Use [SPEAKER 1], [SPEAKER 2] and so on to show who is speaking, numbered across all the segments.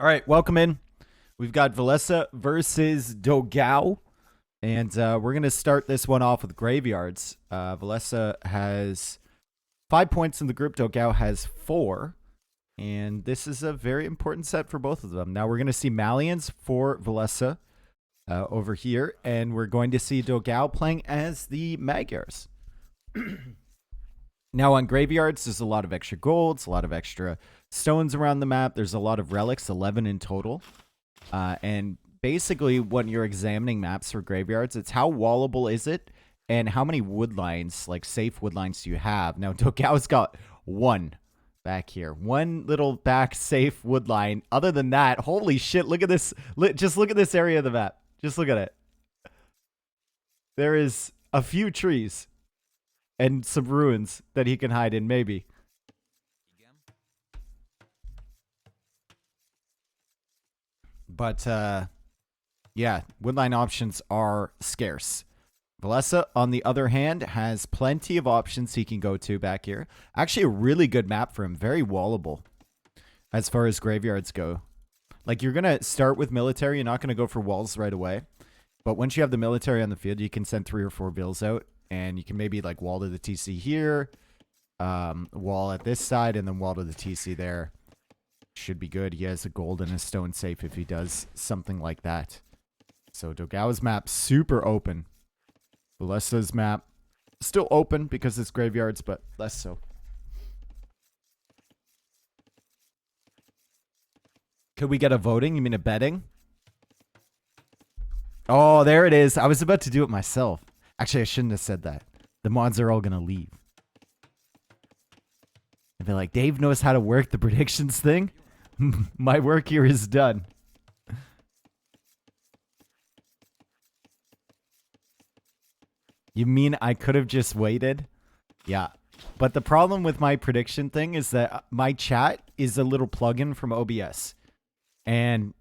[SPEAKER 1] All right, welcome in. We've got Villese versus Dogao, and we're going to start this one off with graveyards. Villese has 5 points in the group. Dogao has 4, and this is a very important set for both of them. Now we're going to see Malians for Villese over here, and we're going to see Dogao playing as the Magyars. Now on graveyards, there's a lot of extra golds, a lot of extra stones around the map. There's a lot of relics, 11 in total. And basically, when you're examining maps for graveyards, it's how wallable is it and how many wood lines, like safe wood lines, do you have. Now, Dogao's got one back here. One little back safe wood line. Other than that, holy shit, look at this. Just look at this area of the map. Just look at it. There is a few trees and some ruins that he can hide in, maybe. But, yeah, woodline options are scarce. Villese, on the other hand, has plenty of options he can go to back here. Actually, a really good map for him. Very wallable as far as graveyards go. Like, you're going to start with military. You're not going to go for walls right away. But once you have the military on the field, you can send 3 or 4 bills out. And you can maybe, like, wall to the TC here, wall at this side, and then wall to the TC there. Should be good. He has a gold and a stone safe if he does something like that. So Dogao's map, super open. Villese's map, still open because it's graveyards, but less so. Could we get a voting? You mean a betting? Oh, there it is. I was about to do it myself. Actually, I shouldn't have said that. The mods are all going to leave. And they're like, Dave knows how to work the predictions thing? My work here is done. You mean I could have just waited? Yeah. But the problem with my prediction thing is that my chat is a little plugin from OBS. And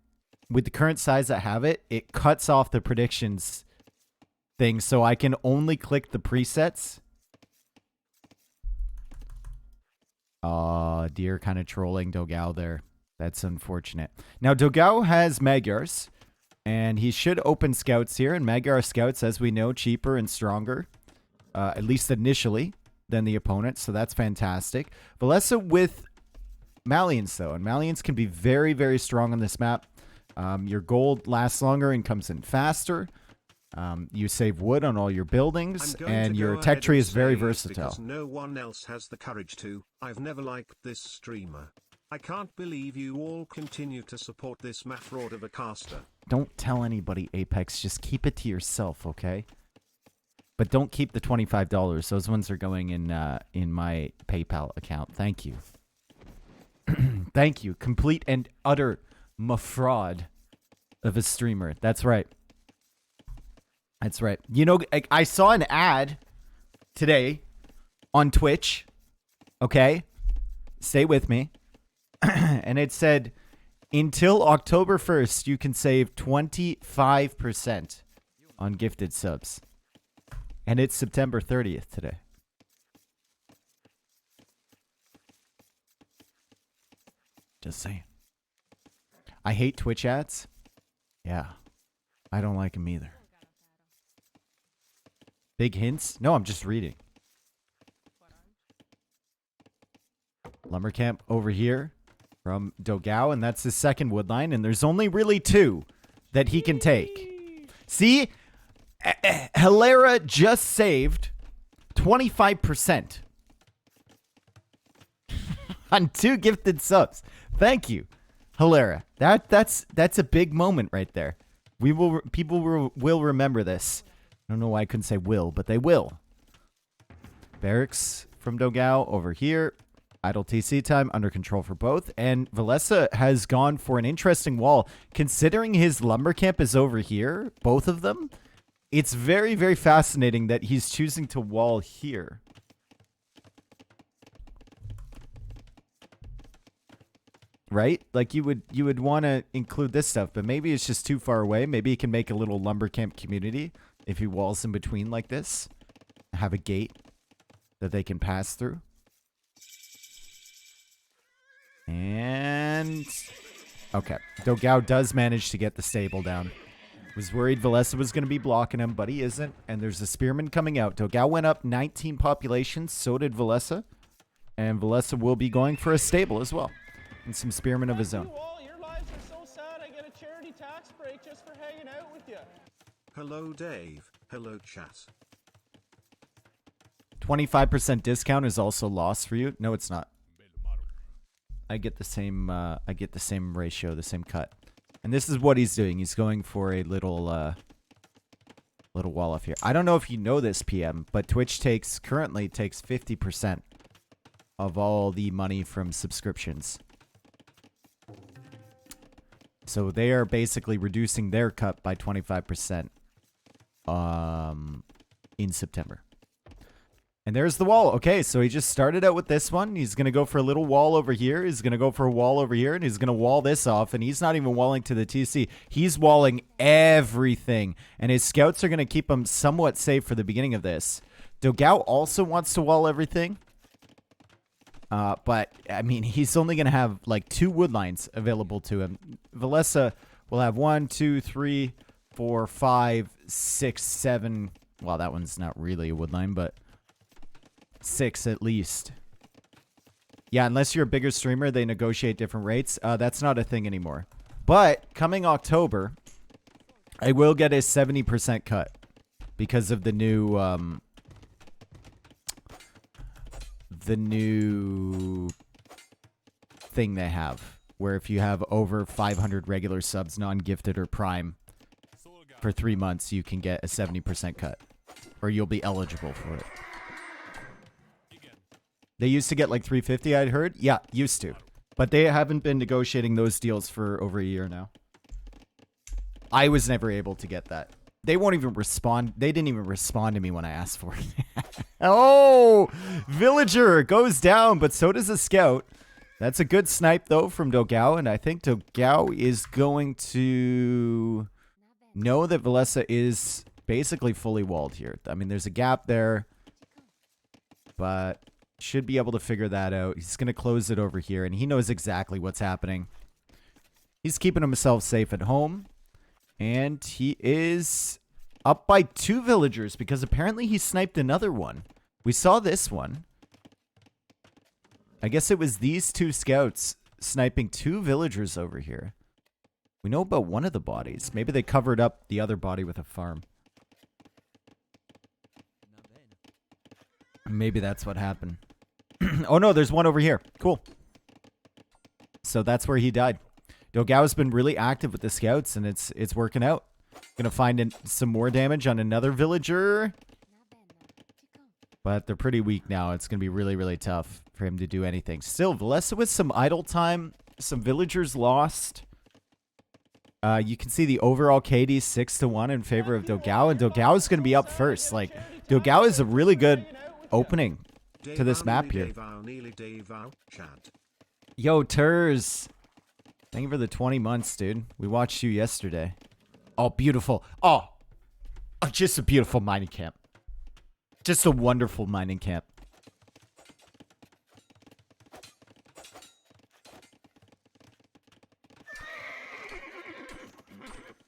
[SPEAKER 1] with the current size I have it, it cuts off the predictions thing, so I can only click the presets. Deer kind of trolling Dogao there. That's unfortunate. Now, Dogao has Magyars, and he should open scouts here, and Magyar scouts, as we know, cheaper and stronger, at least initially, than the opponent, so that's fantastic. Villese with Malians, though, and Malians can be very, very strong on this map. Your gold lasts longer and comes in faster. You save wood on all your buildings, and your tech tree is very versatile.
[SPEAKER 2] Because no one else has the courage to. I've never liked this streamer. I can't believe you all continue to support this math fraud of a caster.
[SPEAKER 1] Don't tell anybody, Apex. Just keep it to yourself, okay? But don't keep the $25. Those ones are going in my PayPal account. Thank you. Thank you. Complete and utter fraud of a streamer. That's right. That's right. You know, I saw an ad today on Twitch. Okay? Stay with me. And it said, until October 1st, you can save 25% on gifted subs. And it's September 30th today. Just saying. I hate Twitch ads. Yeah. I don't like them either. Big hints? No, I'm just reading. Lumber camp over here from Dogao, and that's his second wood line, and there's only really 2 that he can take. See? Hilera just saved 25% on 2 gifted subs. Thank you, Hilera. That's a big moment right there. People will remember this. I don't know why I couldn't say will, but they will. Barracks from Dogao over here. Idle TC time, under control for both. And Villese has gone for an interesting wall. Considering his lumber camp is over here, both of them, it's very, very fascinating that he's choosing to wall here. Right? Like, you would want to include this stuff, but maybe it's just too far away. Maybe he can make a little lumber camp community if he walls in between like this. Have a gate that they can pass through. And Okay. Dogao does manage to get the stable down. Was worried Villese was going to be blocking him, but he isn't. And there's a spearman coming out. Dogao went up 19 populations. So did Villese. And Villese will be going for a stable as well. And some spearmen of his own.
[SPEAKER 3] Your lives are so sad. I get a charity tax break just for hanging out with you.
[SPEAKER 2] Hello Dave, hello chat.
[SPEAKER 1] 25% discount is also lost for you. No, it's not. I get the same ratio, the same cut. And this is what he's doing. He's going for a little wall off here. I don't know if you know this, PM, but Twitch currently takes 50% of all the money from subscriptions. So they are basically reducing their cut by 25% in September. And there's the wall. Okay, so he just started out with this one. He's going to go for a little wall over here. He's going to go for a wall over here. And he's going to wall this off. And he's not even walling to the TC. He's walling everything. And his scouts are going to keep him somewhat safe for the beginning of this. Dogao also wants to wall everything. But, I mean, he's only going to have, like, 2 wood lines available to him. Villese will have 1, 2, 3, 4, 5, 6, 7. Well, that one's not really a wood line, but 6 at least. Yeah, unless you're a bigger streamer, they negotiate different rates. That's not a thing anymore. But coming October, I will get a 70% cut because of the new thing they have, where if you have over 500 regular subs, non-gifted or prime, for 3 months, you can get a 70% cut, or you'll be eligible for it. They used to get like 350, I'd heard. Yeah, used to. But they haven't been negotiating those deals for over a year now. I was never able to get that. They won't even respond. They didn't even respond to me when I asked for it. Oh, Villager goes down, but so does a scout. That's a good snipe, though, from Dogao. And I think Dogao is going to know that Villese is basically fully walled here. I mean, there's a gap there, but should be able to figure that out. He's going to close it over here, and he knows exactly what's happening. He's keeping himself safe at home, and he is up by 2 villagers because apparently he sniped another one. We saw this one. I guess it was these 2 scouts sniping 2 villagers over here. We know about one of the bodies. Maybe they covered up the other body with a farm. Maybe that's what happened. Oh no, there's one over here. Cool. So that's where he died. Dogao's been really active with the scouts, and it's working out. Gonna find some more damage on another villager. But they're pretty weak now. It's gonna be really, really tough for him to do anything. Still, Villese with some idle time. Some villagers lost. You can see the overall KD 6-1 in favor of Dogao, and Dogao is going to be up first. Like, Dogao is a really good opening to this map here. Yo, Turs. Thank you for the 20 months, dude. We watched you yesterday. Oh, beautiful. Oh, just a beautiful mining camp. Just a wonderful mining camp.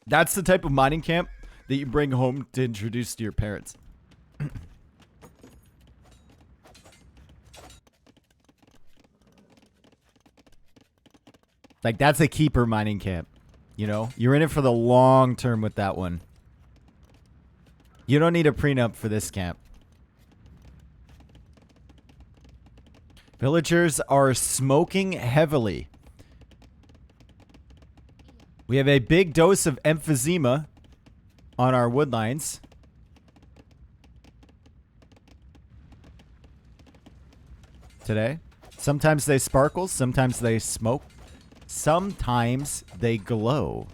[SPEAKER 1] That's the type of mining camp that you bring home to introduce to your parents. Like, that's a keeper mining camp. You know? You're in it for the long term with that one. You don't need a prenup for this camp. Villagers are smoking heavily. We have a big dose of emphysema on our wood lines. Today. Sometimes they sparkle, sometimes they smoke, sometimes they glow.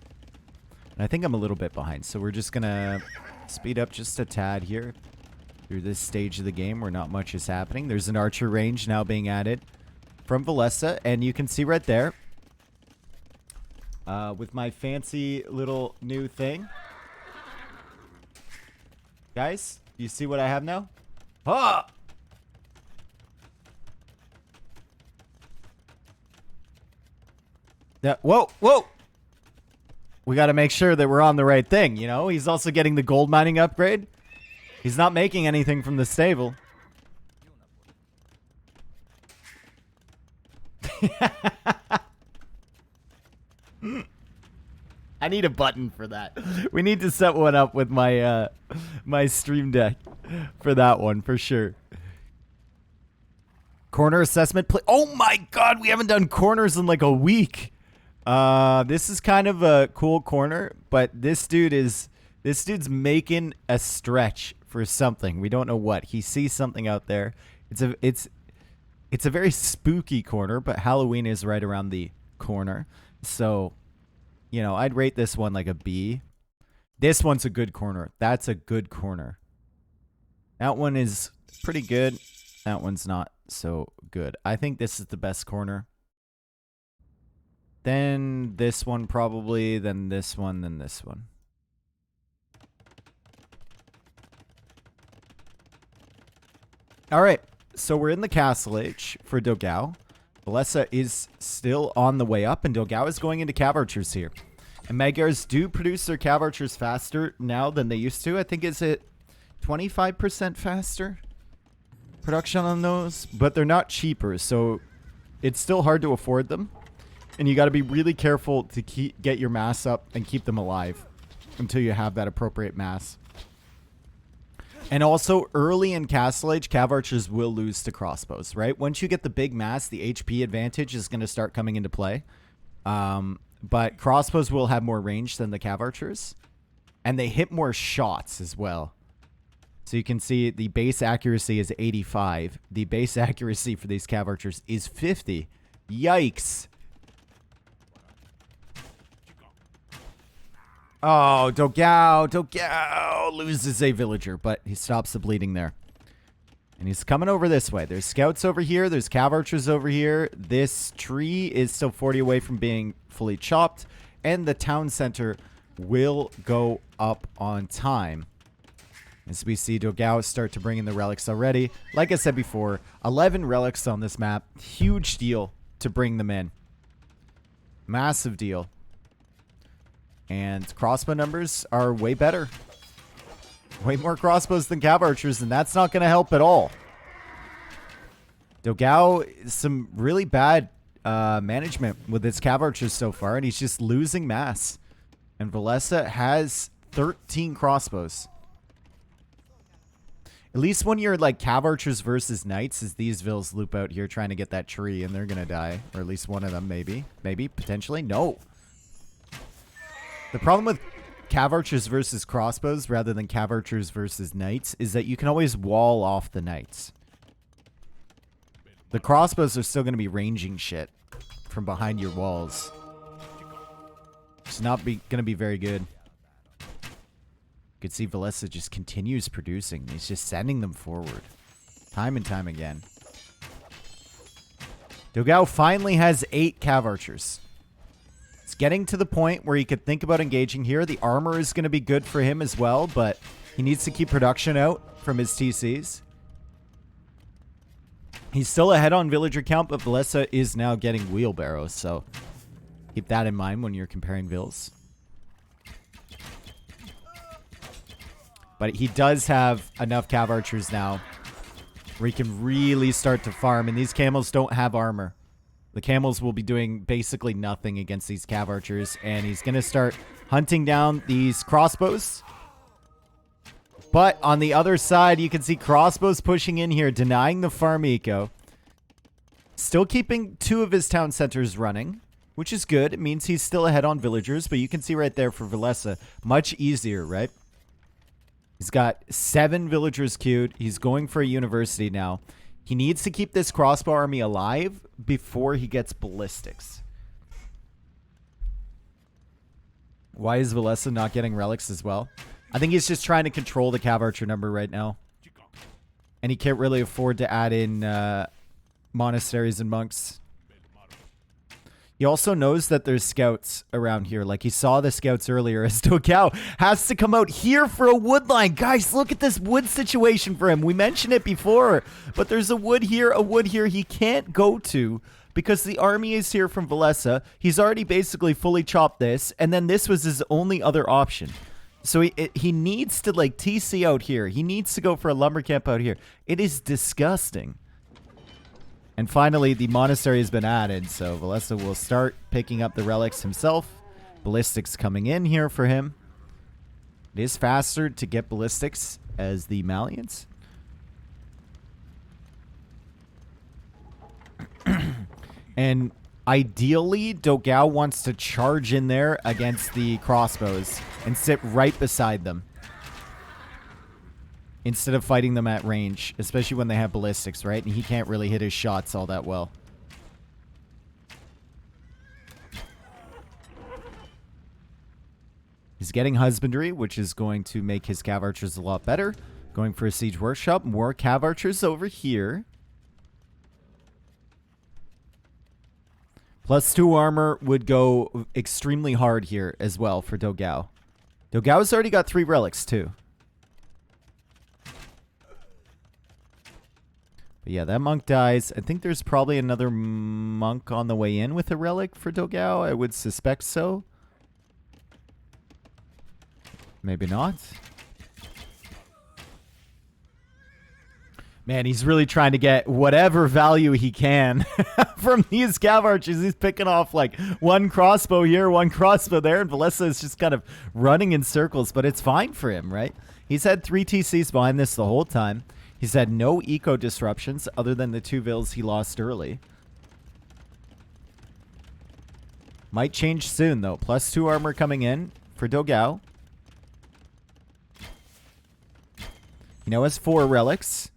[SPEAKER 1] And I think I'm a little bit behind, so we're just gonna speed up just a tad here through this stage of the game where not much is happening. There's an archer range now being added from Villese, and you can see right there with my fancy little new thing. Guys, you see what I have now? Ah! Whoa. We got to make sure that we're on the right thing, you know? He's also getting the gold mining upgrade. He's not making anything from the stable. I need a button for that. We need to set one up with my my stream deck for that one for sure. Corner assessment play. Oh my god, we haven't done corners in like a week. This is kind of a cool corner, but this dude's making a stretch for something. We don't know what. He sees something out there. It's a very spooky corner, but Halloween is right around the corner. So, you know, I'd rate this one like a B. This one's a good corner. That's a good corner. That one is pretty good. That one's not so good. I think this is the best corner. Then this one probably, then this one, then this one. All right, so we're in the Castle Age for Dogao. Villese is still on the way up, and Dogao is going into Cav Archers here. And Magyars do produce their Cav Archers faster now than they used to. I think is it 25% faster production on those, but they're not cheaper, so it's still hard to afford them. And you got to be really careful to get your mass up and keep them alive until you have that appropriate mass. And also, early in Castle Age, Cav Archers will lose to crossbows, right? Once you get the big mass, the HP advantage is going to start coming into play. But crossbows will have more range than the Cav Archers. And they hit more shots as well. So you can see the base accuracy is 85. The base accuracy for these Cav Archers is 50. Yikes. Oh, Dogao loses a villager, but he stops the bleeding there. And he's coming over this way. There's scouts over here. There's Cav Archers over here. This tree is still 40 away from being fully chopped. And the town center will go up on time. As we see Dogao start to bring in the relics already. Like I said before, 11 relics on this map. Huge deal to bring them in. Massive deal. And crossbow numbers are way better. Way more crossbows than Cav Archers, and that's not going to help at all. Dogao, some really bad management with its Cav Archers so far, and he's just losing mass. And Villese has 13 crossbows. At least when you're like Cav Archers versus Knights, as these Vills loop out here trying to get that tree, and they're going to die. Or at least one of them, maybe. Maybe, potentially. No. The problem with Cav Archers versus crossbows rather than Cav Archers versus Knights is that you can always wall off the Knights. The crossbows are still going to be ranging shit from behind your walls. It's not going to be very good. You can see Villese just continues producing. He's just sending them forward. Time and time again. Dogao finally has 8 Cav Archers. It's getting to the point where he could think about engaging here. The armor is going to be good for him as well, but he needs to keep production out from his TCs. He's still ahead on villager count, but Villese is now getting wheelbarrows, so keep that in mind when you're comparing vills. But he does have enough Cav Archers now where he can really start to farm, and these camels don't have armor. The camels will be doing basically nothing against these Cav Archers, and he's going to start hunting down these crossbows. But on the other side, you can see crossbows pushing in here, denying the farm eco. Still keeping 2 of his town centers running, which is good. It means he's still ahead on villagers, but you can see right there for Villese, much easier, right? He's got 7 villagers queued. He's going for a university now. He needs to keep this crossbow army alive before he gets ballistics. Why is Villese not getting relics as well? I think he's just trying to control the Cav Archer number right now. And he can't really afford to add in monasteries and monks. He also knows that there's scouts around here. Like he saw the scouts earlier as Dogao has to come out here for a wood line. Guys, look at this wood situation for him. We mentioned it before, but there's a wood here he can't go to because the army is here from Villese. He's already basically fully chopped this, and then this was his only other option. So he needs to, like, TC out here. He needs to go for a lumber camp out here. It is disgusting. And finally, the monastery has been added, so Villese will start picking up the relics himself. Ballistics coming in here for him. It is faster to get ballistics as the Malians. And ideally, Dogao wants to charge in there against the crossbows and sit right beside them instead of fighting them at range, especially when they have ballistics, right? And he can't really hit his shots all that well. He's getting husbandry, which is going to make his cav archers a lot better. Going for a siege workshop. More cav archers over here. +2 armor would go extremely hard here as well for Dogao. Dogao's already got 3 relics too. But yeah, that monk dies. I think there's probably another monk on the way in with a relic for Dogao. I would suspect so. Maybe not. Man, he's really trying to get whatever value he can from these cav archers. He's picking off like one crossbow here, one crossbow there, and Villese is just kind of running in circles, but it's fine for him, right? He's had 3 TCs behind this the whole time. He's had no eco disruptions other than the 2 vills he lost early. Might change soon, though. +2 armor coming in for Dogao. He now has 4 relics.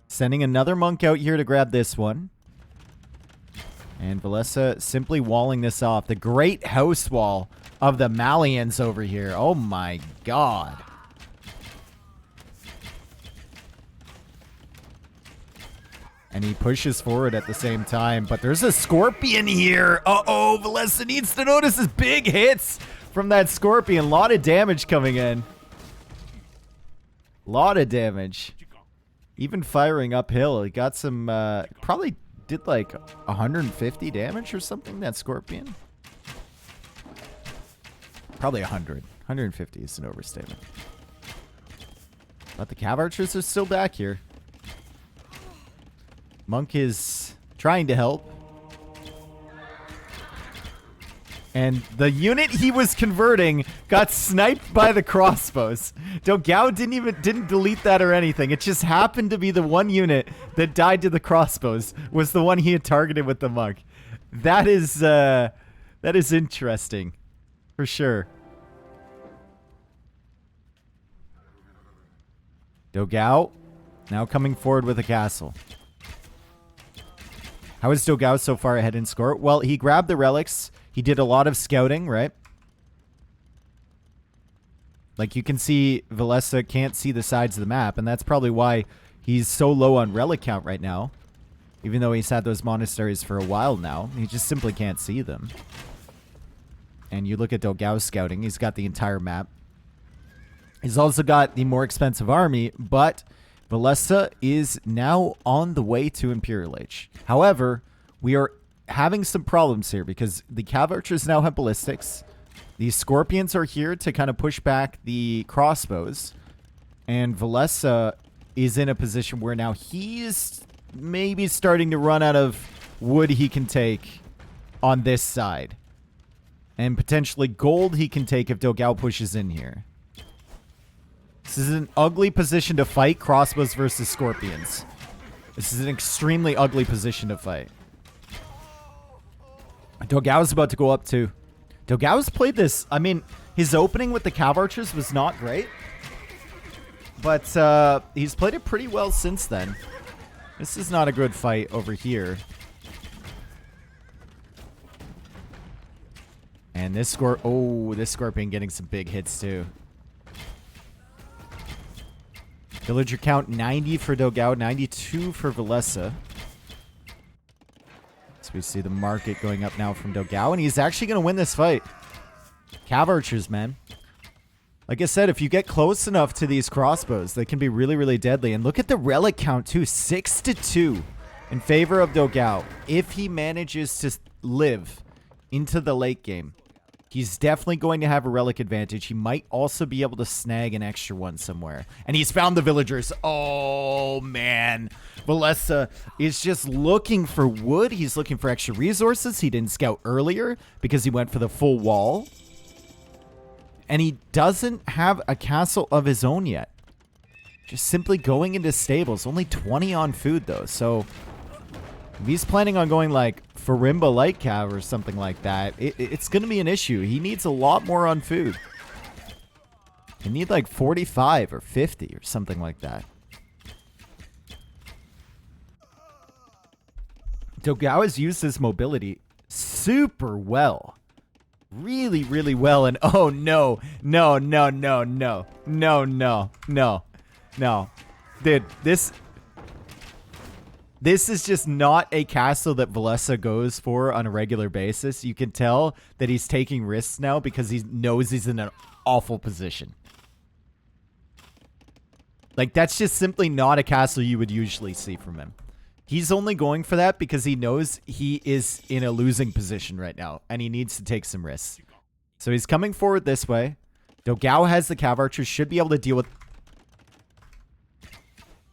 [SPEAKER 1] Sending another monk out here to grab this one. And Villese simply walling this off. The great house wall of the Malians over here. Oh my god. And he pushes forward at the same time. But there's a scorpion here. Uh-oh, Villese needs to notice his big hits from that scorpion. A lot of damage coming in. A lot of damage. Even firing uphill. He got some, probably did like 150 damage or something, that scorpion. Probably 100. 150 is an overstatement. But the cav archers are still back here. Monk is trying to help. And the unit he was converting got sniped by the crossbows. Dogao didn't delete that or anything. It just happened to be the one unit that died to the crossbows was the one he had targeted with the monk. That is interesting, for sure. Dogao now coming forward with a castle. How is Dogao so far ahead in score? Well, he grabbed the relics. He did a lot of scouting, right? Like you can see, Villese can't see the sides of the map, and that's probably why he's so low on relic count right now. Even though he's had those monasteries for a while now, he just simply can't see them. And you look at Dogao's scouting, he's got the entire map. He's also got the more expensive army, but Villese is now on the way to Imperial Age. However, we are having some problems here because the cav archers now have ballistics. These scorpions are here to kind of push back the crossbows. And Villese is in a position where now he's maybe starting to run out of wood he can take on this side. And potentially gold he can take if Dogao pushes in here. This is an ugly position to fight, crossbows versus scorpions. This is an extremely ugly position to fight. Dogao's about to go up too. Dogao's played this. I mean, his opening with the cav archers was not great. But he's played it pretty well since then. This is not a good fight over here. And this scorpion getting some big hits too. Villager count 90 for Dogao, 92 for Villese. So we see the market going up now from Dogao, and he's actually going to win this fight. Cav archers, man. Like I said, if you get close enough to these crossbows, they can be really, really deadly. And look at the relic count, too. 6 to 2. in favor of Dogao. If he manages to live into the late game, he's definitely going to have a relic advantage. He might also be able to snag an extra one somewhere. And he's found the villagers. Oh, man. Villese is just looking for wood. He's looking for extra resources. He didn't scout earlier because he went for the full wall. And he doesn't have a castle of his own yet. Just simply going into stables. Only 20 on food, though. So if he's planning on going like Farimba Light Cav or something like that, it's going to be an issue. He needs a lot more on food. He need like 45 or 50 or something like that. Dogao has used his mobility super well. Really, really well. And oh, no. No, no, no, no. No, no, no. No. Dude, this is just not a castle that Villese goes for on a regular basis. You can tell that he's taking risks now because he knows he's in an awful position. Like, that's just simply not a castle you would usually see from him. He's only going for that because he knows he is in a losing position right now, and he needs to take some risks. So he's coming forward this way. Dogao has the Cav Archers, should be able to deal with...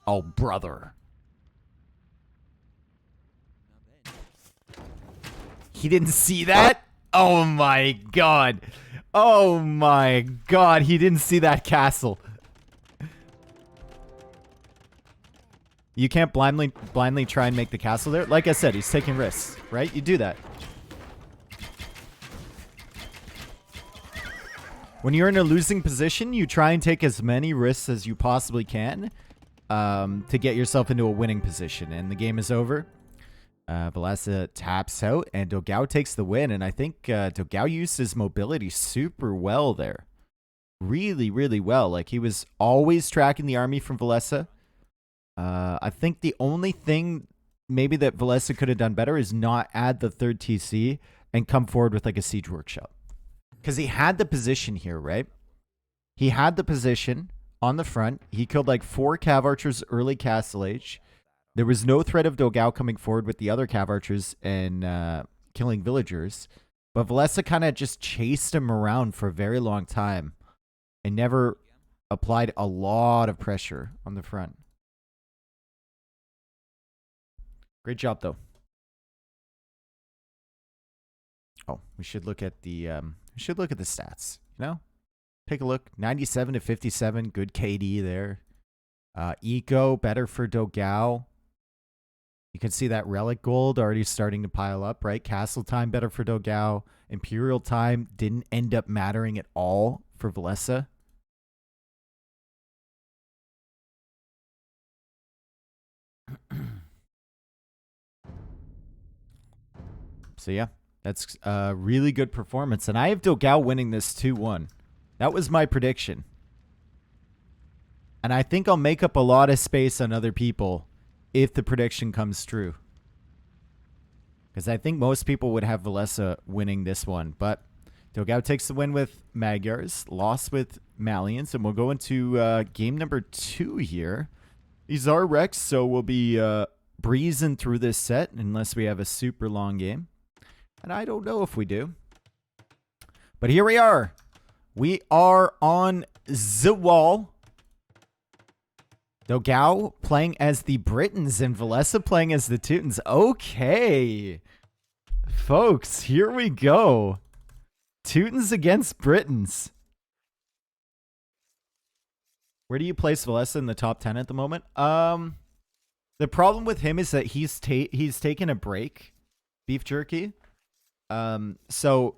[SPEAKER 1] Oh, brother. He didn't see that? Oh my god. Oh my god, he didn't see that castle. You can't blindly try and make the castle there. Like I said, he's taking risks, right? You do that. When you're in a losing position, you try and take as many risks as you possibly can to get yourself into a winning position. And the game is over. Villese taps out, and Dogao takes the win. And I think Dogao used his mobility super well there. Really, really well. Like, he was always tracking the army from Villese. I think the only thing maybe that Villese could have done better is not add the third TC and come forward with like a siege workshop. Because he had the position here, right? He had the position on the front. He killed like 4 Cav Archers early Castle Age. There was no threat of Dogao coming forward with the other Cav Archers and killing villagers. But Villese kind of just chased him around for a very long time and never applied a lot of pressure on the front. Great job, though. Oh, we should look at the stats. You know, take a look. 97 to 57, good KD there. Eco better for Dogao. You can see that relic gold already starting to pile up, right? Castle time better for Dogao. Imperial time didn't end up mattering at all for Villese. So yeah, that's a really good performance. And I have Dogao winning this 2-1. That was my prediction. And I think I'll make up a lot of space on other people if the prediction comes true. Because I think most people would have Villese winning this one. But Dogao takes the win with Magyars, lost with Malians. And we'll go into game number 2 here. These are Rex, so we'll be breezing through this set unless we have a super long game. And I don't know if we do. But here we are. We are on the wall. Dogao playing as the Britons and Villese playing as the Teutons. Okay. Folks, here we go. Teutons against Britons. Where do you place Villese in the top 10 at the moment? The problem with him is that he's taken a break. Beef jerky. So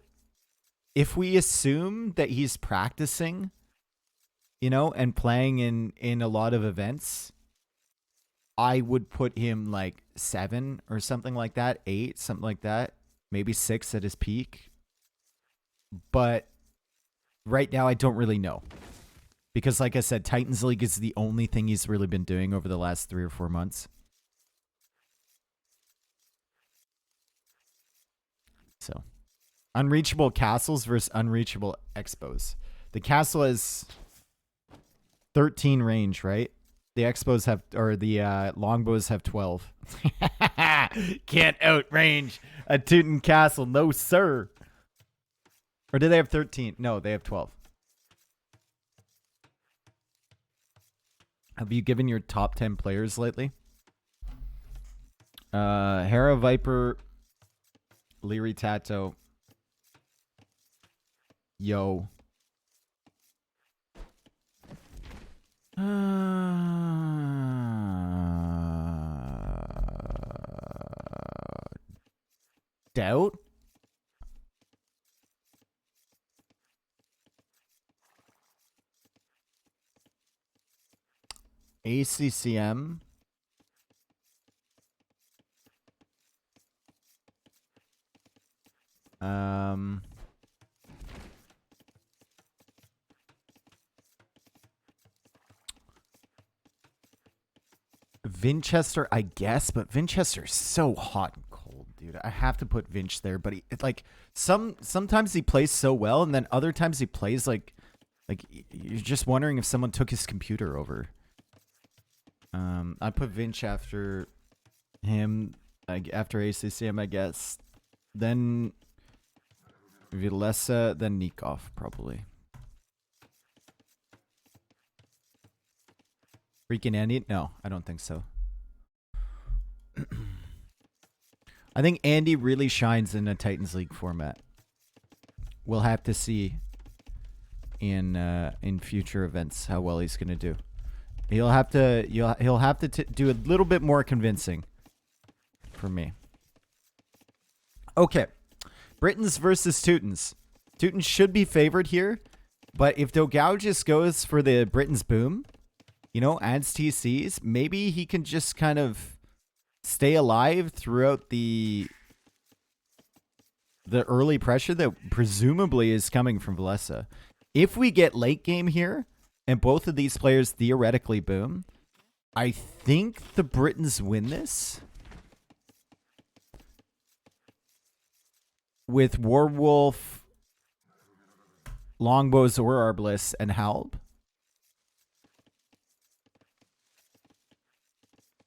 [SPEAKER 1] if we assume that he's practicing, you know, and playing in a lot of events, I would put him like 7 or something like that, 8, something like that, maybe 6 at his peak. But right now, I don't really know. Because like I said, Titans League is the only thing he's really been doing over the last 3 or 4 months. So, unreachable castles versus unreachable expos. The castle is 13 range, right? The expos have, or the longbows have 12. Can't outrange a Teuton Castle, no sir. Or do they have 13? No, they have 12. Have you given your top 10 players lately? Hera, Viper, Leary, Tato, Yo. Doubt? ACCM. Vinchester, I guess, but Vinchester's so hot and cold, dude. I have to put Vinch there, but sometimes he plays so well, and then other times he plays like you're just wondering if someone took his computer over. I put Vinch after him, after ACCM, I guess. Then Villese, then Nikov, probably. Freaking Andy? No, I don't think so. I think Andy really shines in a Titans League format. We'll have to see in future events how well he's gonna do. He'll have to do a little bit more convincing for me. Okay, Britons versus Teutons. Teutons should be favored here, but if Dogao just goes for the Britons boom, you know, adds TCs, maybe he can just kind of stay alive throughout the early pressure that presumably is coming from Villese. If we get late game here, and both of these players theoretically boom, I think the Britons win this. With Warwolf, Longbows, or Arbalest, and Halb.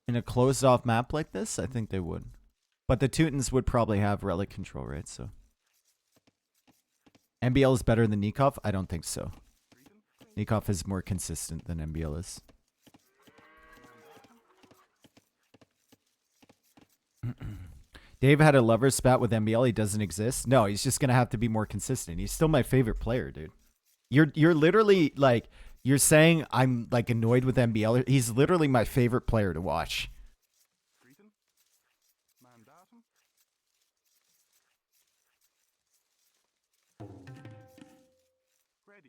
[SPEAKER 1] In a closed-off map like this, I think they would. But the Teutons would probably have relic control, right? So MBL is better than Nikov? I don't think so. Nikov is more consistent than MBL is. Dave had a lover spat with MBL. He doesn't exist. No, he's just gonna have to be more consistent. He's still my favorite player, dude. You're literally like, you're saying I'm like annoyed with MBL. He's literally my favorite player to watch.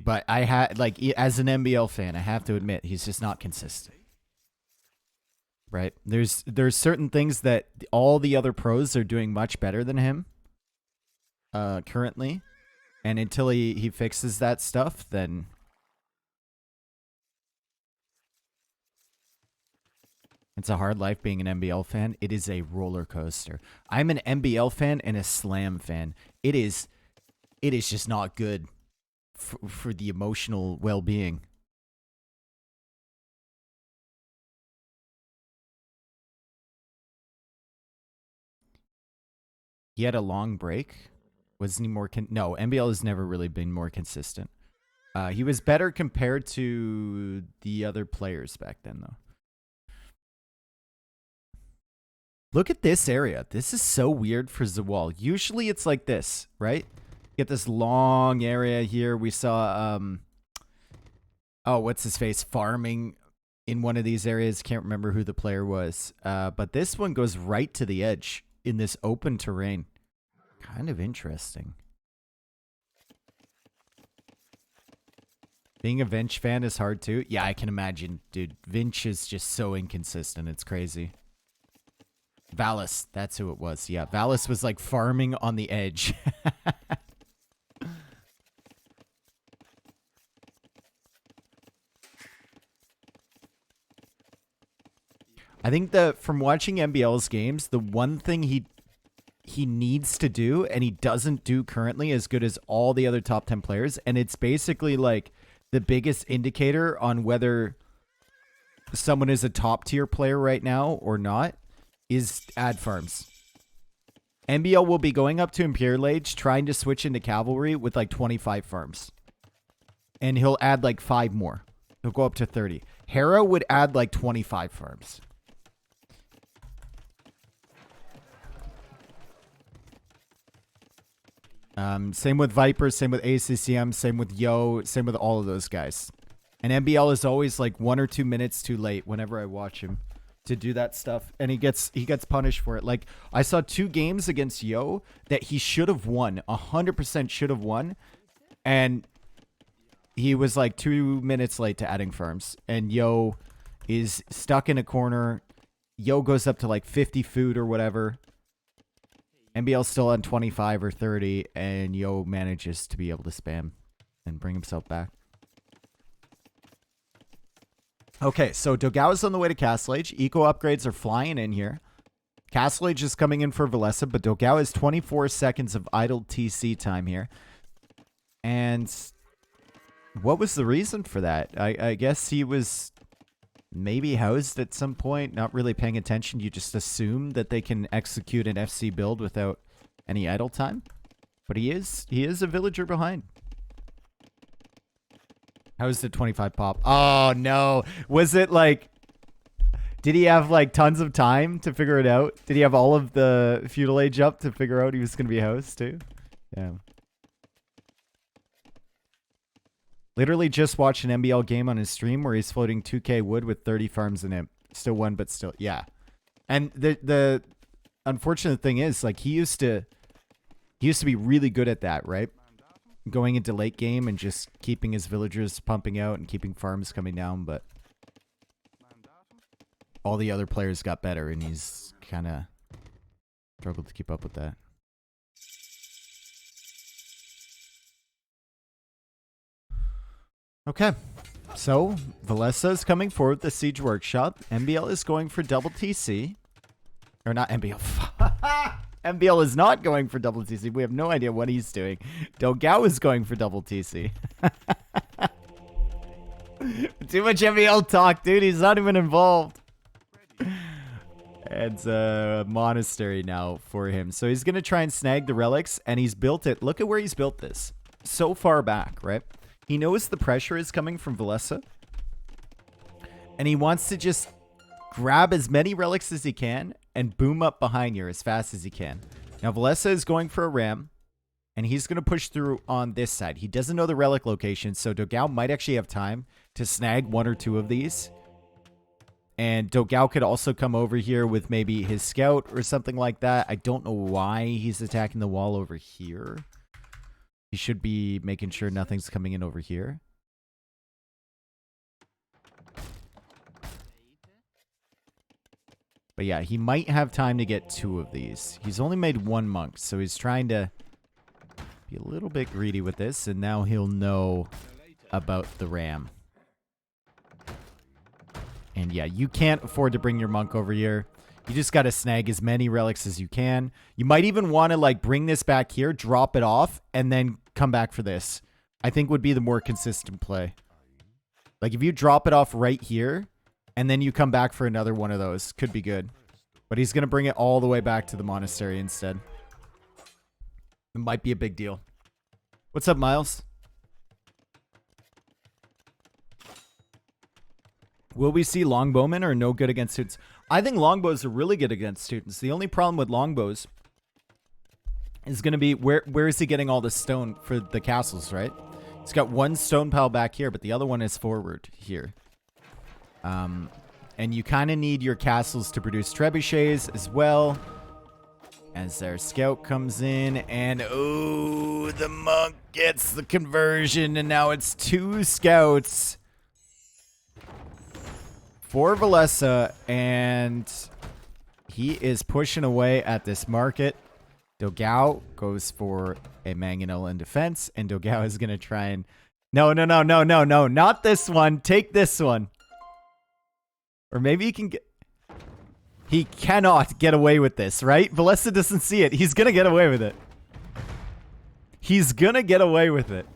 [SPEAKER 1] But I had, like, as an MBL fan, I have to admit he's just not consistent. Right? There's certain things that all the other pros are doing much better than him currently. And until he fixes that stuff, then it's a hard life being an MBL fan. It is a roller coaster. I'm an MBL fan and a Slam fan. It is just not good for the emotional well-being. He had a long break. Wasn't he more no, MBL has never really been more consistent. He was better compared to the other players back then, though. Look at this area. This is so weird for Zawal. Usually it's like this, right? Get this long area here. We saw, oh, what's his face? Farming in one of these areas. Can't remember who the player was. But this one goes right to the edge in this open terrain. Kind of interesting. Being a Vinch fan is hard too. Yeah, I can imagine, dude. Vinch is just so inconsistent. It's crazy. Vallus, that's who it was. Yeah, Vallus was like farming on the edge. I think from watching MBL's games, the one thing he needs to do, and he doesn't do currently as good as all the other top 10 players, and it's basically like the biggest indicator on whether someone is a top tier player right now or not, is add farms. MBL will be going up to Imperial Age, trying to switch into cavalry with like 25 farms. And he'll add like 5 more. He'll go up to 30. Hera would add like 25 farms. Same with Viper, same with ACCM, same with Yo, same with all of those guys. And MBL is always like 1 or 2 minutes too late whenever I watch him to do that stuff. And he gets punished for it. Like, I saw 2 games against Yo that he should have won. 100% should have won. And he was like 2 minutes late to adding farms. And Yo is stuck in a corner. Yo goes up to like 50 food or whatever. MBL's still on 25 or 30, and Yo manages to be able to spam and bring himself back. Okay, so Dogao is on the way to Castle Age. Eco upgrades are flying in here. Castle Age is coming in for Villese, but Dogao has 24 seconds of idle TC time here. And what was the reason for that? I guess he was maybe housed at some point, not really paying attention. You just assume that they can execute an FC build without any idle time. But he is a villager behind. Housed at 25 pop. Oh no. Was it like, did he have like tons of time to figure it out? Did he have all of the feudal age up to figure out he was going to be housed too? Yeah. Literally just watched an MBL game on his stream where he's floating 2k wood with 30 farms in it. Still won, but still, yeah. And the unfortunate thing is, like, he used to be really good at that, right? Going into late game and just keeping his villagers pumping out and keeping farms coming down, but all the other players got better and he's kind of struggled to keep up with that. Okay, so Villese is coming forward with the Siege Workshop. MBL is going for double TC. Or not MBL. MBL is not going for double TC. We have no idea what he's doing. Dogao is going for double TC. Too much MBL talk, dude. He's not even involved. It's a monastery now for him. So he's going to try and snag the relics, and he's built it. Look at where he's built this. So far back, right? He knows the pressure is coming from Villese. And he wants to just grab as many relics as he can and boom up behind here as fast as he can. Now, Villese is going for a ram. And he's going to push through on this side. He doesn't know the relic location. So Dogao might actually have time to snag 1 or 2 of these. And Dogao could also come over here with maybe his scout or something like that. I don't know why he's attacking the wall over here. He should be making sure nothing's coming in over here. But yeah, he might have time to get 2 of these. He's only made 1 monk, so he's trying to be a little bit greedy with this, and now he'll know about the ram. And yeah, you can't afford to bring your monk over here. You just got to snag as many relics as you can. You might even want to like bring this back here, drop it off, and then come back for this. I think would be the more consistent play. Like if you drop it off right here, and then you come back for another one of those, could be good. But he's going to bring it all the way back to the monastery instead. It might be a big deal. What's up, Miles? Will we see longbowmen or no good against students? I think longbows are really good against students. The only problem with longbows is going to be where is he getting all the stone for the castles, right? He's got 1 stone pile back here, but the other one is forward here. And you kind of need your castles to produce trebuchets as well. As their scout comes in, and oh, the monk gets the conversion, and now it's 2 scouts for Villese, and he is pushing away at this market. Dogao goes for a mangonel in defense, and Dogao is going to try and... No, not this one. Take this one. Or maybe he can get... He cannot get away with this, right? Villese doesn't see it. He's going to get away with it. He's going to get away with it.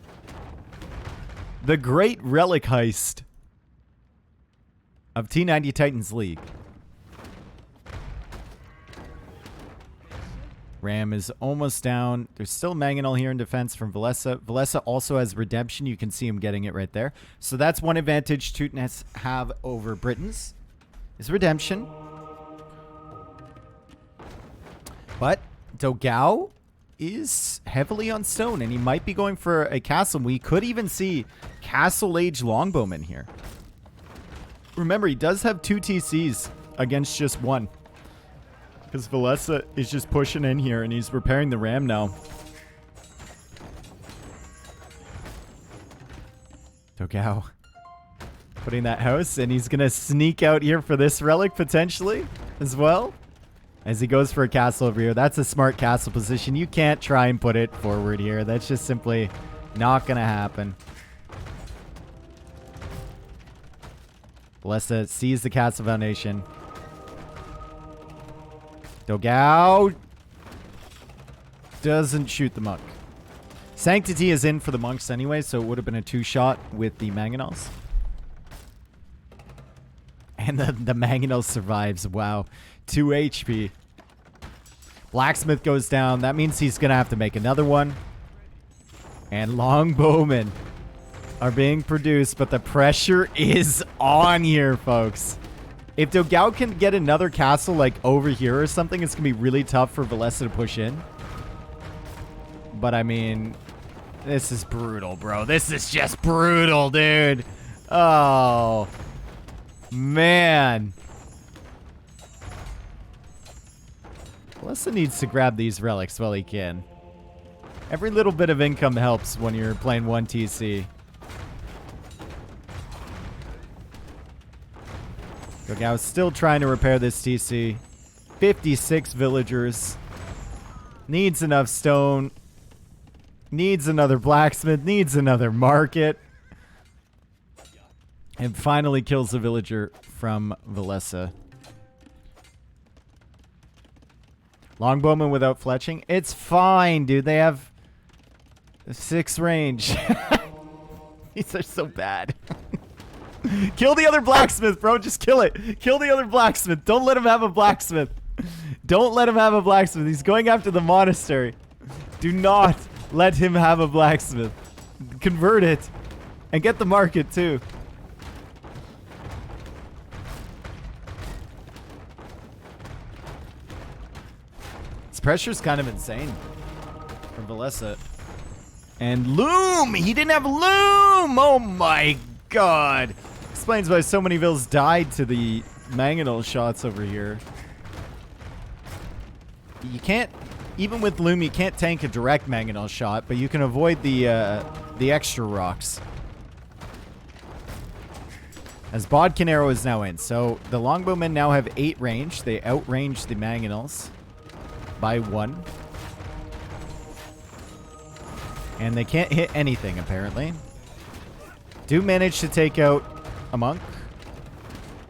[SPEAKER 1] The great relic heist of T90 Titans League. Ram is almost down. There's still Mangonel here in defense from Villese. Villese also has Redemption. You can see him getting it right there. So that's one advantage Teutonics have over Britons, is Redemption. But Dogao is heavily on stone, and he might be going for a castle. We could even see Castle Age Longbowmen here. Remember, he does have 2 TCs against just 1. Because Villese is just pushing in here, and he's repairing the ram now. Dogao putting that house, and he's going to sneak out here for this relic, potentially, as well. As he goes for a castle over here. That's a smart castle position. You can't try and put it forward here. That's just simply not going to happen. Villese sees the castle foundation. Dogao doesn't shoot the monk. Sanctity is in for the monks anyway, so it would have been a 2-shot with the Mangonels. And the Mangonel survives. Wow. 2 HP. Blacksmith goes down. That means he's going to have to make another one. And Longbowmen are being produced, but the pressure is on here, folks. If Dogao can get another castle, like, over here or something, it's going to be really tough for Villese to push in. But, I mean, this is brutal, bro. This is just brutal, dude. Oh, man. Villese needs to grab these relics while he can. Every little bit of income helps when you're playing 1 TC. Dogao is still trying to repair this TC. 56 villagers. Needs enough stone. Needs another blacksmith. Needs another market. And finally kills a villager from Villese. Longbowman without fletching. It's fine, dude. They have 6 range. These are so bad. Kill the other blacksmith, bro. Just kill it. Kill the other blacksmith. Don't let him have a blacksmith. Don't let him have a blacksmith. He's going after the monastery. Do not let him have a blacksmith. Convert it. And get the market, too. This pressure's kind of insane from Villese. And Loom! He didn't have Loom! Oh my god. Explains why so many vills died to the Mangonel shots over here. You can't, even with Loom, you can't tank a direct Mangonel shot, but you can avoid the extra rocks. As Bodkin Arrow is now in. So the Longbowmen now have 8 range. They outrange the Mangonels by 1. And they can't hit anything, apparently. Do manage to take out a monk.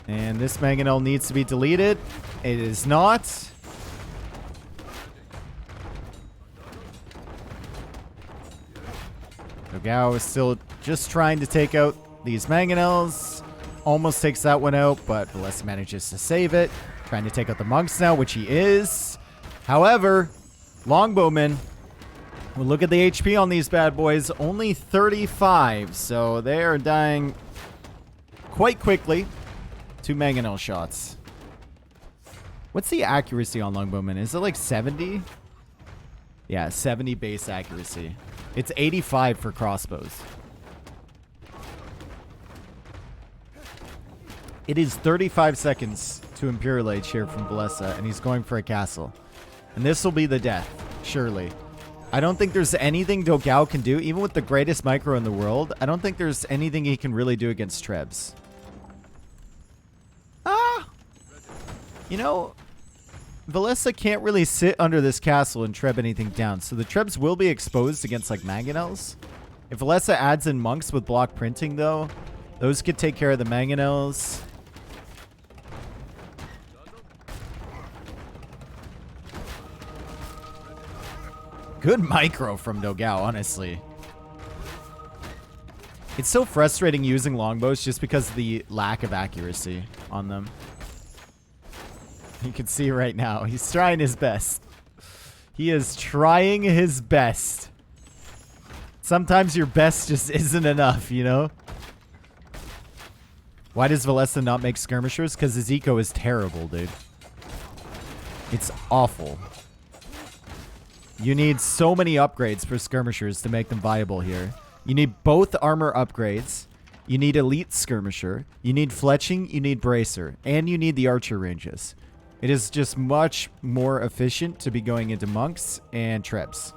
[SPEAKER 1] And this Mangonel needs to be deleted. It is not. Dogao is still just trying to take out these Mangonels. Almost takes that one out, but Villese manages to save it. Trying to take out the monks now, which he is. However, Longbowmen, we'll look at the HP on these bad boys. Only 35, so they are dying quite quickly. 2 Mangonel shots. What's the accuracy on Longbowmen? Is it like 70? Yeah, 70 base accuracy. It's 85 for crossbows. It is 35 seconds to Imperial Age here from Villese, and he's going for a castle. And this will be the death, surely. I don't think there's anything Dogao can do, even with the greatest micro in the world. I don't think there's anything he can really do against Trebs. You know, Villese can't really sit under this castle and Treb anything down. So the Trebs will be exposed against, like, Mangonels. If Villese adds in monks with block printing, though, those could take care of the Mangonels. Good micro from Dogao, honestly. It's so frustrating using longbows just because of the lack of accuracy on them. You can see right now, he's trying his best. He is trying his best. Sometimes your best just isn't enough, you know? Why does Villese not make skirmishers? Because his eco is terrible, dude. It's awful. You need so many upgrades for skirmishers to make them viable here. You need both armor upgrades. You need elite skirmisher. You need fletching. You need bracer. And you need the archer ranges. It is just much more efficient to be going into monks and trebs.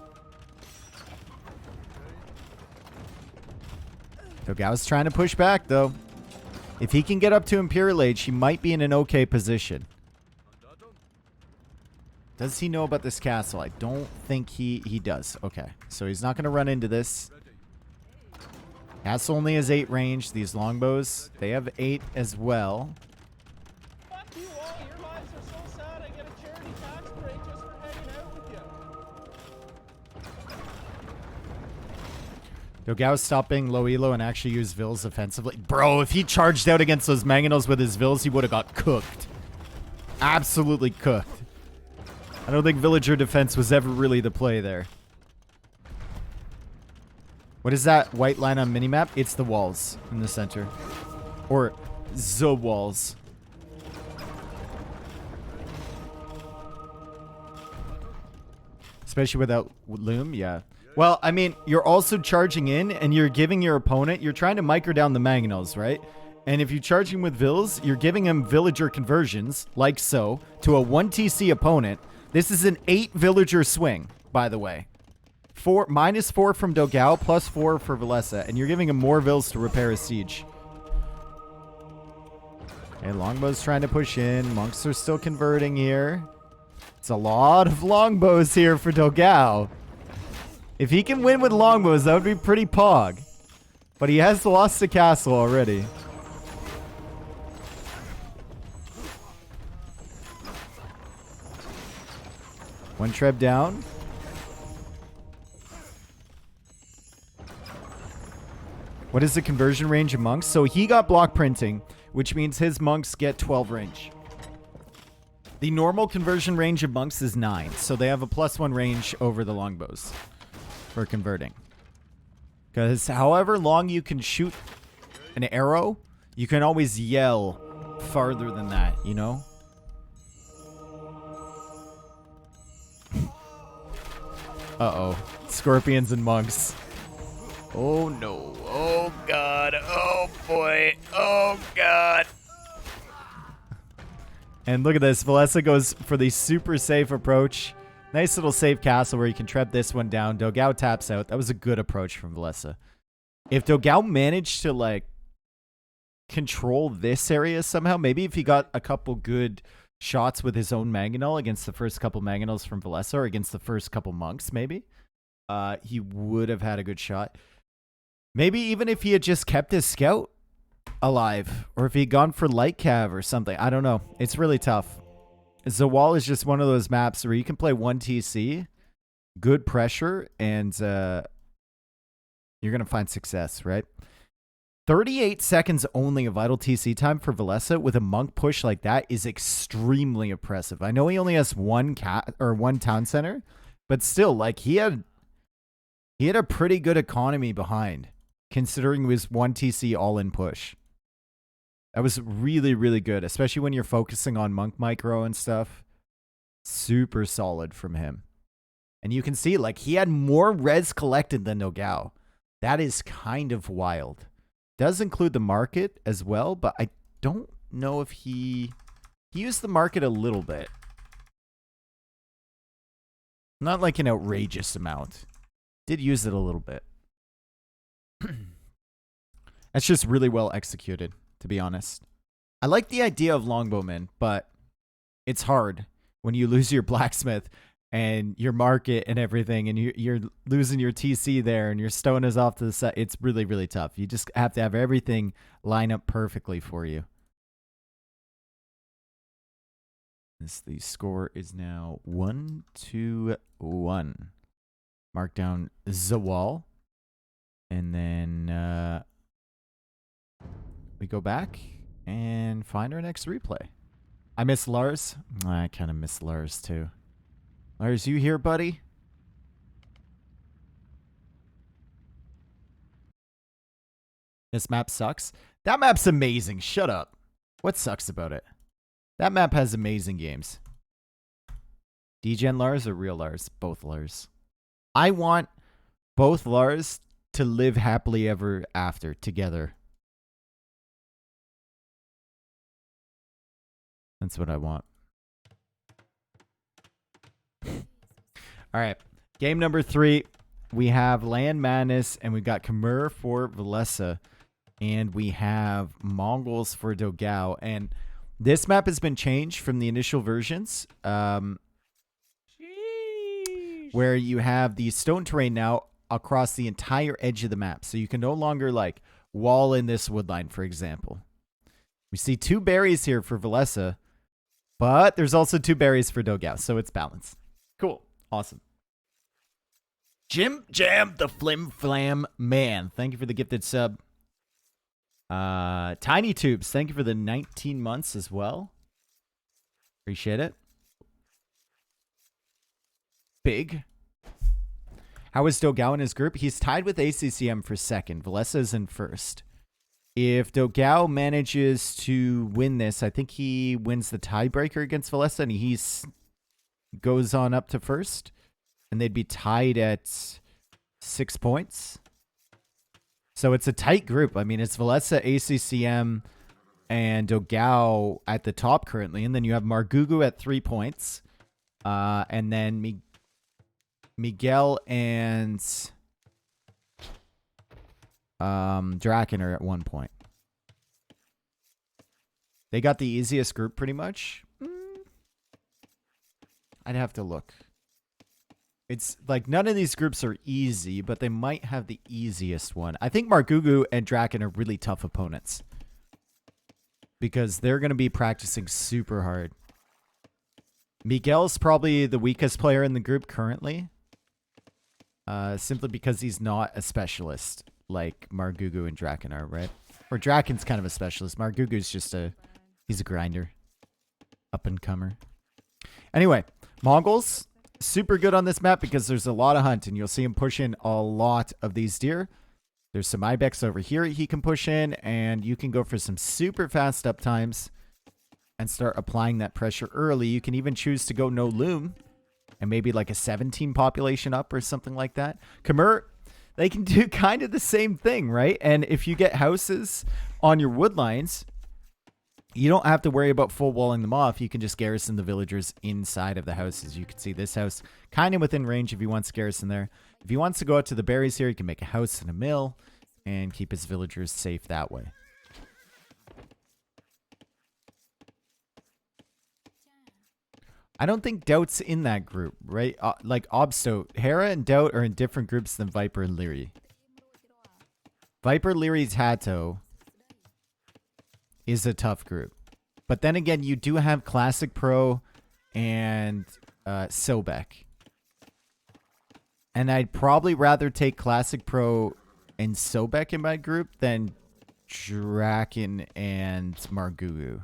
[SPEAKER 1] Dogao's trying to push back, though. If he can get up to Imperial Age, he might be in an okay position. Does he know about this castle? I don't think he does. Okay, so he's not going to run into this. Castle only has 8 range. These longbows, they have 8 as well.
[SPEAKER 3] Fuck you all. Your lives are so sad. I get a charity tax break just for hanging out with you.
[SPEAKER 1] Dogao stopped being low elo and actually used Vills offensively. Bro, if he charged out against those Mangonels with his Vills, he would have got cooked. Absolutely cooked. I don't think villager defense was ever really the play there. What is that white line on minimap? It's the walls in the center. Or the walls. Especially without loom, yeah. Well, I mean, you're also charging in and you're giving your opponent, you're trying to micro down the Mangonels, right? And if you charge him with Vills, you're giving him villager conversions, like so, to a 1TC opponent. This is an 8 villager swing, by the way. -4 from Dogao, +4 for Villese, and you're giving him more Vills to repair his siege. Okay, Longbow's trying to push in. Monks are still converting here. It's a lot of longbows here for Dogao. If he can win with longbows, that would be pretty pog. But he has lost the castle already. One treb down. What is the conversion range of monks? So he got block printing, which means his monks get 12 range. The normal conversion range of monks is 9, so they have a +1 range over the longbows for converting. Because however long you can shoot an arrow, you can always yell farther than that, you know? Uh-oh. Scorpions and monks. Oh, no. Oh, God. Oh, boy. Oh, God. And look at this. Villese goes for the super safe approach. Nice little safe castle where you can trap this one down. Dogao taps out. That was a good approach from Villese. If Dogao managed to, like, control this area somehow, maybe if he got a couple good shots with his own Mangonel against the first couple Mangonels from Villese, or against the first couple monks, maybe, he would have had a good shot. Maybe even if he had just kept his scout alive, or if he'd gone for light cav or something. I don't know. It's really tough. Zawal is just one of those maps where you can play 1TC, good pressure, and you're going to find success, right? 38 seconds only of vital TC time for Villese with a monk push like that is extremely impressive. I know he only has one town center, but still, like, he had a pretty good economy behind, considering it was 1TC all-in push. That was really, really good, especially when you're focusing on monk micro and stuff. Super solid from him. And you can see, like, he had more res collected than Dogao. That is kind of wild. Does include the market as well, but I don't know if he used the market a little bit. Not like an outrageous amount. Did use it a little bit. That's just really well executed, to be honest. I like the idea of longbowmen, but it's hard when you lose your blacksmith and your market and everything, and you're losing your TC there, and your stone is off to the side. It's really, really tough. You just have to have everything line up perfectly for you. The score is now 1-1. Mark down Zawal. And then we go back and find our next replay. I miss Lars. I kind of miss Lars too. Lars, you here, buddy? This map sucks. That map's amazing. Shut up. What sucks about it? That map has amazing games. Degen Lars or real Lars? Both Lars. I want both Lars to live happily ever after together. That's what I want. All right. Game number 3. We have Land Madness, and we got Khmer for Villese, and we have Mongols for Dogao. And this map has been changed from the initial versions, where you have the stone terrain now across the entire edge of the map. So you can no longer, like, wall in this woodline, for example. We see 2 berries here for Villese, but there's also 2 berries for Dogao, so it's balanced. Cool. Awesome. Jim Jam, the Flim Flam Man. Thank you for the gifted sub. Tiny Tubes, thank you for the 19 months as well. Appreciate it. Big. How is Dogao in his group? He's tied with ACCM for second. Villese is in first. If Dogao manages to win this, I think he wins the tiebreaker against Villese, and he goes on up to first. And they'd be tied at 6 points. So it's a tight group. I mean, it's Villese, ACCM, and Dogao at the top currently. And then you have Margugu at 3 points. And then Miguel and Draken are at 1 point. They got the easiest group pretty much. I'd have to look. It's like none of these groups are easy, but they might have the easiest one. I think Margugu and Draken are really tough opponents because they're going to be practicing super hard. Miguel's probably the weakest player in the group currently, simply because he's not a specialist like Margugu and Draken are, right? Or Draken's kind of a specialist. Margugu's just he's a grinder, up and comer. Anyway, Mongols. Super good on this map because there's a lot of hunt, and you'll see him push in a lot of these deer. There's some ibex over here he can push in, and you can go for some super fast up times and start applying that pressure early. You can even choose to go no loom and maybe like a 17 population up or something like that. Khmer, they can do kind of the same thing, right? And if you get houses on your wood lines, you don't have to worry about full walling them off. You can just garrison the villagers inside of the houses. You can see this house kind of within range if he wants garrison there. If he wants to go out to the berries here, he can make a house and a mill and keep his villagers safe that way. I don't think Doubt's in that group, right? Like Obsto, Hera and Doubt are in different groups than Viper and Leary. Viper, Leary, Tato is a tough group. But then again, you do have Classic Pro and Sobek. And I'd probably rather take Classic Pro and Sobek in my group than Draken and Margugu.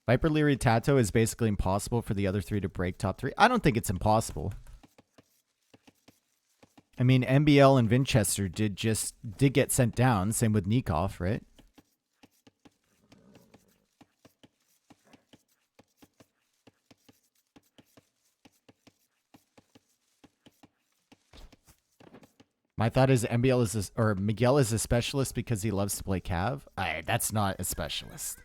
[SPEAKER 1] Viper, Leary, Tato is basically impossible for the other 3 to break top 3. I don't think it's impossible. I mean, MBL and Winchester did get sent down. Same with Nikov, right? My thought is MBL is or Miguel is a specialist because he loves to play Cav. That's not a specialist.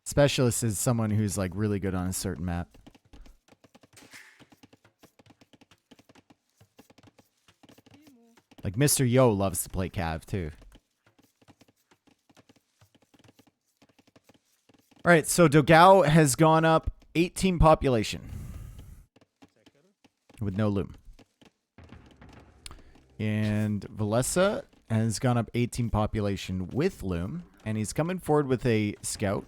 [SPEAKER 1] Specialist is someone who's like really good on a certain map. Like Mr. Yo loves to play Cav too. All right, so Dogao has gone up 18 population with no loom. And Villese has gone up 18 population with loom, and he's coming forward with a scout.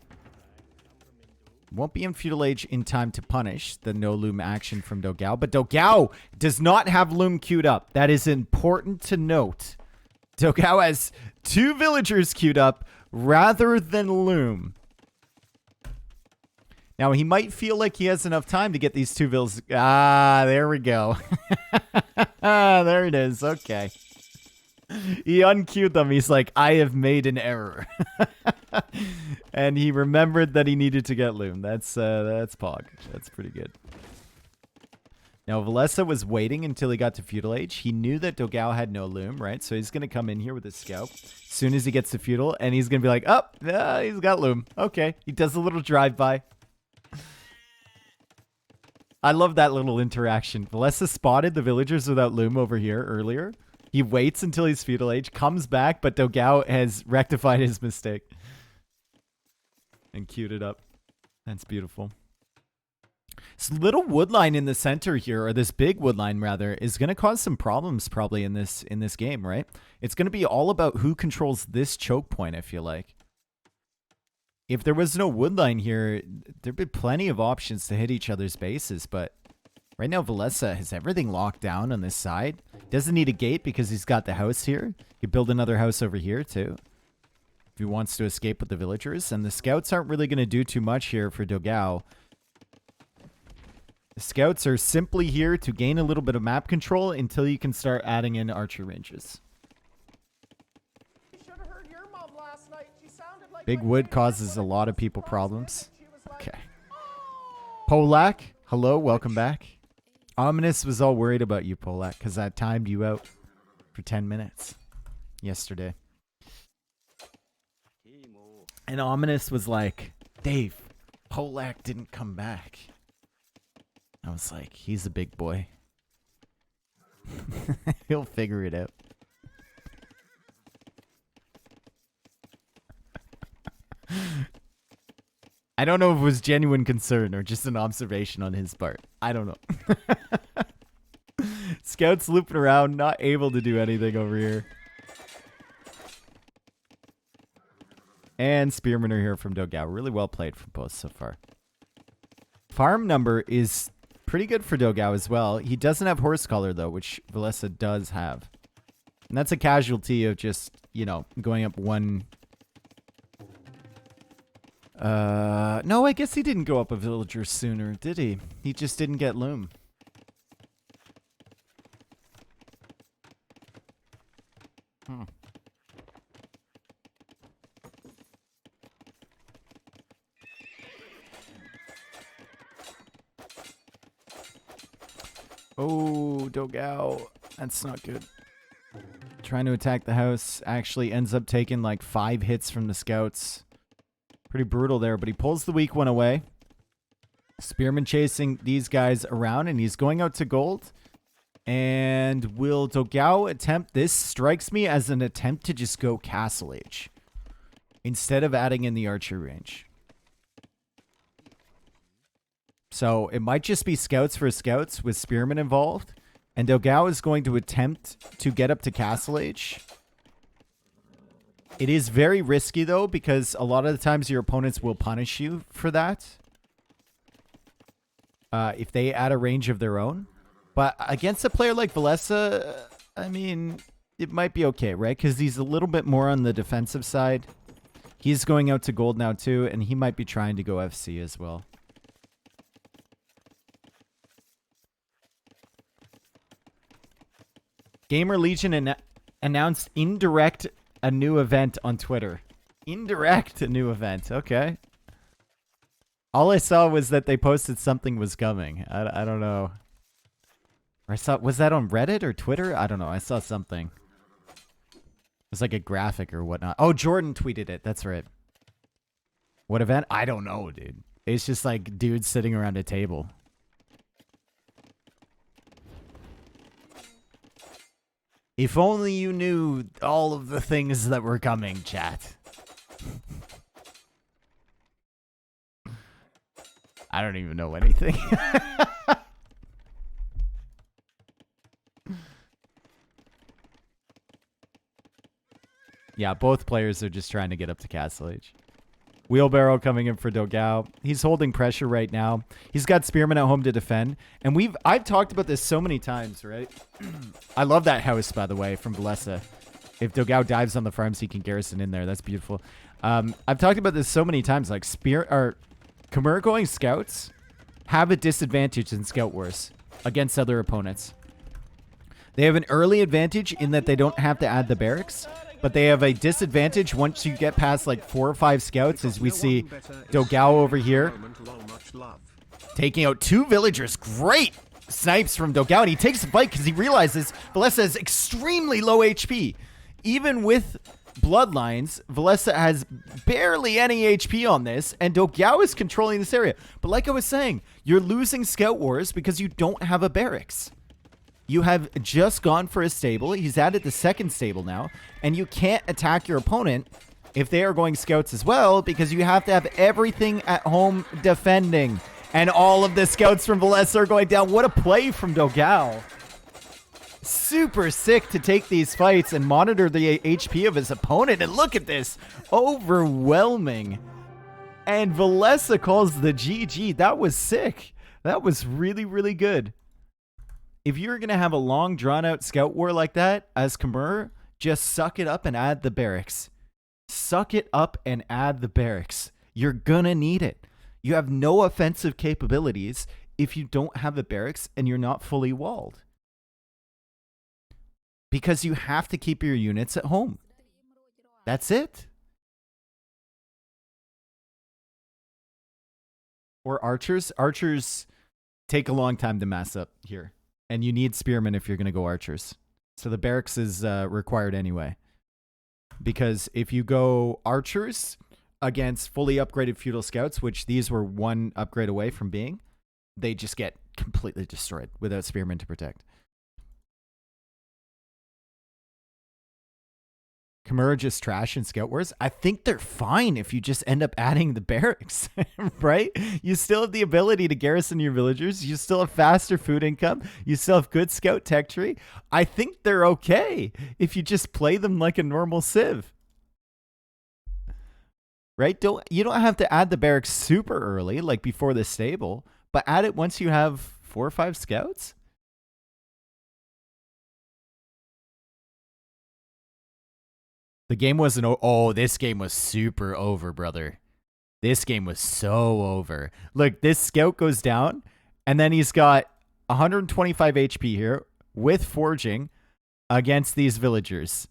[SPEAKER 1] Won't be in Feudal Age in time to punish the no loom action from Dogao, but Dogao does not have loom queued up. That is important to note. Dogao has 2 villagers queued up rather than loom. Now, he might feel like he has enough time to get these 2 villas. Ah, there we go. There it is. Okay. He unqueued them. He's like, I have made an error. And he remembered that he needed to get loom. That's Pog. That's pretty good. Now, Villese was waiting until he got to Feudal Age. He knew that Dogao had no loom, right? So he's going to come in here with his scout as soon as he gets to Feudal, and he's going to be like, oh, yeah, he's got loom. Okay. He does a little drive-by. I love that little interaction. Villese spotted the villagers without loom over here earlier. He waits until he's Feudal Age, comes back, but Dogao has rectified his mistake. And queued it up. That's beautiful. This little wood line in the center here, or this big wood line rather, is going to cause some problems probably in this game, right? It's going to be all about who controls this choke point, I feel like. If there was no wood line here, there'd be plenty of options to hit each other's bases, but right now Villese has everything locked down on this side. Doesn't need a gate because he's got the house here. He could build another house over here too, if he wants to escape with the villagers. And the scouts aren't really going to do too much here for Dogao. The scouts are simply here to gain a little bit of map control until you can start adding in archer ranges. Big wood causes a lot of people problems. Okay. Polak, hello, welcome back. Ominous was all worried about you, Polak, because I timed you out for 10 minutes yesterday. And Ominous was like, Dave, Polak didn't come back. I was like, he's a big boy. He'll figure it out. I don't know if it was genuine concern or just an observation on his part. I don't know. Scouts looping around, not able to do anything over here. And Spearmen are here from Dogao. Really well played from both so far. Farm number is pretty good for Dogao as well. He doesn't have horse color though, which Villese does have. And that's a casualty of just, you know, going up one... No, I guess he didn't go up a villager sooner, did he? He just didn't get loom. Oh, Dogao. That's not good. Trying to attack the house. Actually ends up taking like 5 hits from the scouts. Pretty brutal there, but he pulls the weak one away. Spearman chasing these guys around, and he's going out to gold. And will Dogao attempt this? Strikes me as an attempt to just go Castle Age instead of adding in the archer range. So it might just be scouts for scouts with Spearman involved. And Dogao is going to attempt to get up to Castle Age. It is very risky, though, because a lot of the times your opponents will punish you for that. If they add a range of their own. But against a player like Villese, I mean, it might be okay, right? Because he's a little bit more on the defensive side. He's going out to gold now, too, and he might be trying to go FC as well. Gamer Legion announced indirect a new event on Twitter. Indirect a new event. Okay. All I saw was that they posted something was coming. I don't know. Or I saw, was that on Reddit or Twitter? I don't know. I saw something. It was like a graphic or whatnot. Oh, Jordan tweeted it. That's right. What event? I don't know, dude. It's just like dudes sitting around a table. If only you knew all of the things that were coming, chat. I don't even know anything. Yeah, both players are just trying to get up to Castle Age. Wheelbarrow coming in for Dogao. He's holding pressure right now. He's got Spearman at home to defend. And I've talked about this so many times, right? I love that house, by the way, from Villese. If Dogao dives on the farms, he can garrison in there. That's beautiful. I've talked about this so many times. Like Khmer going scouts have a disadvantage in Scout Wars against other opponents. They have an early advantage in that they don't have to add the barracks, but they have a disadvantage once you get past like 4 or 5 scouts, as we see Dogao over here taking out 2 villagers. Great snipes from Dogao, and he takes the fight because he realizes Villese has extremely low HP. Even with Bloodlines, Villese has barely any HP on this, and Dogao is controlling this area. But like I was saying, you're losing Scout Wars because you don't have a barracks. You have just gone for a stable. He's added the second stable now, and you can't attack your opponent if they are going scouts as well, because you have to have everything at home defending. And all of the scouts from Villese are going down. What a play from Dogao. Super sick to take these fights and monitor the HP of his opponent. And look at this. Overwhelming. And Villese calls the GG. That was sick. That was really, really good. If you're going to have a long, drawn-out scout war like that as Khmer, just suck it up and add the barracks. Suck it up and add the barracks. You're going to need it. You have no offensive capabilities if you don't have a barracks and you're not fully walled. Because you have to keep your units at home. That's it. Or archers. Archers take a long time to mass up here. And you need spearmen if you're going to go archers. So the barracks is required anyway. Because if you go archers against fully upgraded feudal scouts, which these were 1 upgrade away from being, they just get completely destroyed without spearmen to protect. Khmer just trash in Scout Wars. I think they're fine if you just end up adding the barracks, right? You still have the ability to garrison your villagers. You still have faster food income. You still have good scout tech tree. I think they're okay if you just play them like a normal civ. Right? You don't have to add the barracks super early, like before the stable, but add it once you have 4 or 5 scouts. The game wasn't... Oh, this game was super over, brother. This game was so over. Look, this scout goes down, and then he's got 125 HP here with forging against these villagers.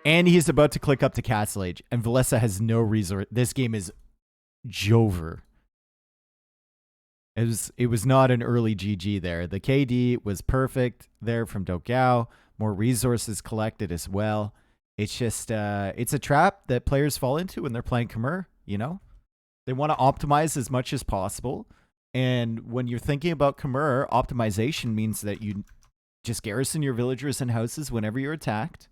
[SPEAKER 1] And he's about to click up to Castle Age, and Villese has no resource. This game is Jover. It was not an early GG there. The KD was perfect there from Dogao. More resources collected as well. It's just, it's a trap that players fall into when they're playing Khmer, you know? They want to optimize as much as possible. And when you're thinking about Khmer, optimization means that you just garrison your villagers and houses whenever you're attacked,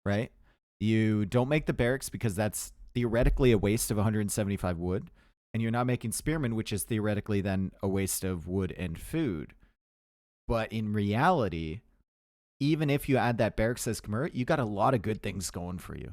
[SPEAKER 1] right? You don't make the barracks because that's theoretically a waste of 175 wood. And you're not making spearmen, which is theoretically then a waste of wood and food. But in reality, even if you add that barracks as Khmer, you got a lot of good things going for you.